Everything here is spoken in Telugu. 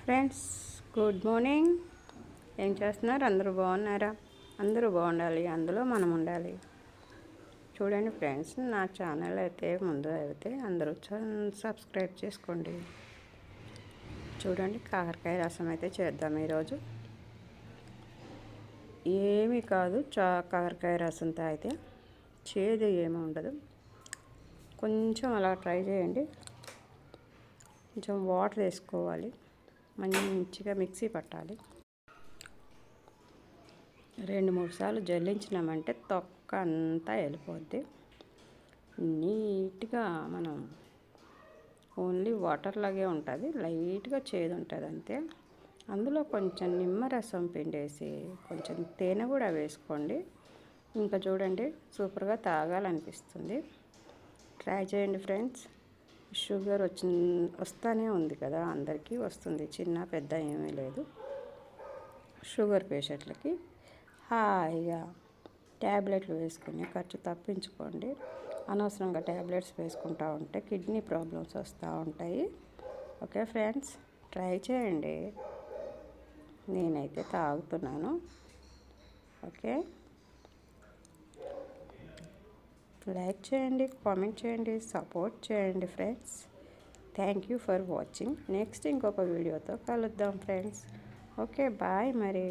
Friends, good morning. ఏం చేస్తున్నారు? అందరూ బాగున్నారా? అందరూ బాగుండాలి, అందులో మనం ఉండాలి. చూడండి ఫ్రెండ్స్, నా ఛానల్ అయితే అందరూ సబ్స్క్రైబ్ చేసుకోండి. చూడండి, కాకరకాయ రసం అయితే చేద్దాం ఈరోజు. ఏమీ కాదు, కాకరకాయ రసంతో అయితే చేదు ఏమీ ఉండదు. కొంచెం అలా ట్రై చేయండి. కొంచెం వాటర్ వేసుకోవాలి, మంచిగా మిక్సీ పట్టాలి. 2-3 సార్లు జల్లించినామంటే తొక్క అంతా వెళ్ళిపోద్ది. నీట్గా మనం ఓన్లీ వాటర్ లాగే ఉంటుంది, లైట్గా చేదు ఉంటుంది అంతే. అందులో కొంచెం నిమ్మరసం పిండేసి కొంచెం తేనె కూడా వేసుకోండి. ఇంకా చూడండి, సూపర్గా తాగాలనిపిస్తుంది. ట్రై చేయండి ఫ్రెండ్స్. షుగర్ వస్తూనే ఉంది కదా, అందరికీ వస్తుంది, చిన్న పెద్ద ఏమీ లేదు. షుగర్ పేషెంట్లకి హాయిగా ట్యాబ్లెట్లు వేసుకుని ఖర్చు తప్పించుకోండి. అనవసరంగా ట్యాబ్లెట్స్ వేసుకుంటూ ఉంటే కిడ్నీ ప్రాబ్లమ్స్ వస్తూ ఉంటాయి. ఓకే ఫ్రెండ్స్, ట్రై చేయండి. నేనైతే తాగుతున్నాను. ఓకే, లైక్ చేయండి, కామెంట్ చేయండి, సపోర్ట్ చేయండి friends. Thank you for watching. Next ఇంకొక వీడియోతో కలుద్దాం ఫ్రెండ్స్. ఓకే, బాయ్ మరి.